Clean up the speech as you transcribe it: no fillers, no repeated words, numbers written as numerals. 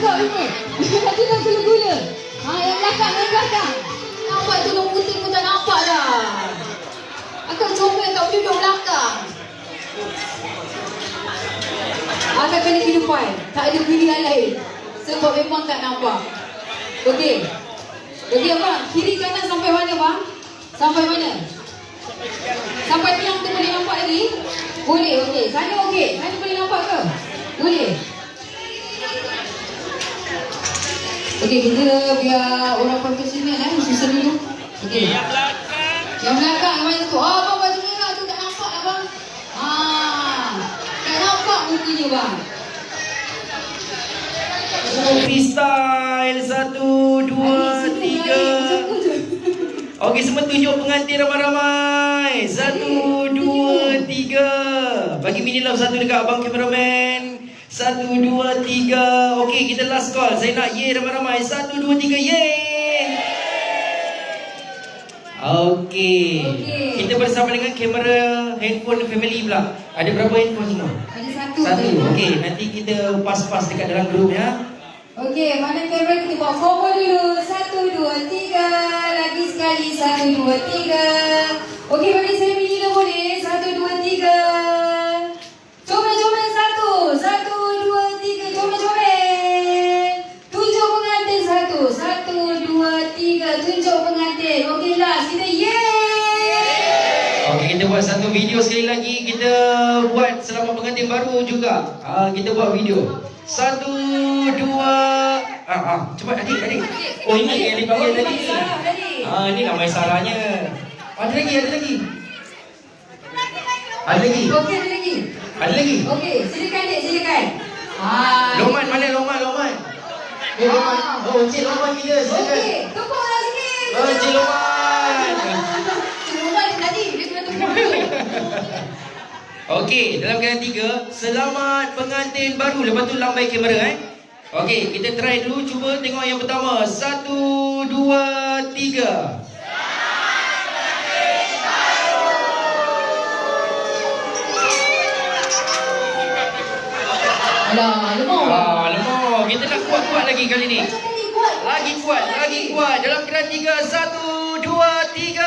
Tengok lima. Lepas tu dah gula-gula. Yang belakang, yang belakang. Nampak tolong putih pun tak nampak dah. Akak comel tak boleh duduk belakang. Akak kena ke depan. Tak ada pilihan lain. Sebab memang tak nampak. Okey. Okey abang. Kiri kanan sampai mana bang? Sampai mana? Sampai tiang tu boleh nampak lagi? Boleh, okey. Sana okey. Sana boleh nampak ke? Boleh. Okey, kita biar orang profesional susun dulu. Okey. Yang belakang. Yang belakang yang mana tu? Abang baju merah tu tak nampak abang. Tak nampak mukanya bang. Freestyle 1, 2, 3. Okey, semua tunjuk pengantin ramai-ramai. 1, 2, 3. Bagi mini love satu dekat abang kameraman. 1, 2, 3. Okey, kita last call. Saya nak ye ramai-ramai. 1, 2, 3, ye. Okey. Kita bersama dengan kamera handphone family pula. Ada berapa handphone semua? Ada satu. Satu. Okey, nanti kita pas-pas dekat dalam grup ya. Okey, mana kamera kita buat formal dulu. 1, 2, 3. Lagi sekali. 1, 2, 3. Okey, bagi saya mini dah boleh. 1, 2, 3. Comel-comel 1. 1, 2, 3. Comel-comel. Tunjuk pengantin 1. 1, 2, 3. Tunjuk pengantin. Okey lah, kita Okey, kita buat satu video sekali lagi. Kita buat selamat pengantin baru juga. Kita buat video. 1, 2. Cepat adik. Oh, ini yang dipanggil tadi. Ini nama Sarahnya. Ada lagi. Ada lagi. Okey, ada lagi. Ada lagi. Okey, silakan dek, silakan. Loman, mana Loman? Loman. Cik Loman kita, silakan. Okey, tepuklah sikit. Cik Loman. Cik Loman tadi, dia kena tepuk dulu. Okey, dalam keadaan 3, selamat pengantin baru. Lepas tu lambai kamera Okey, kita try dulu. Cuba tengok yang pertama. 1, 2, 3. Alah, lemah. Lemah. Kita nak kuat-kuat lagi kali ni. Macam tadi kuat. Lagi kuat. Dalam keadaan 3, 1, 2, 3.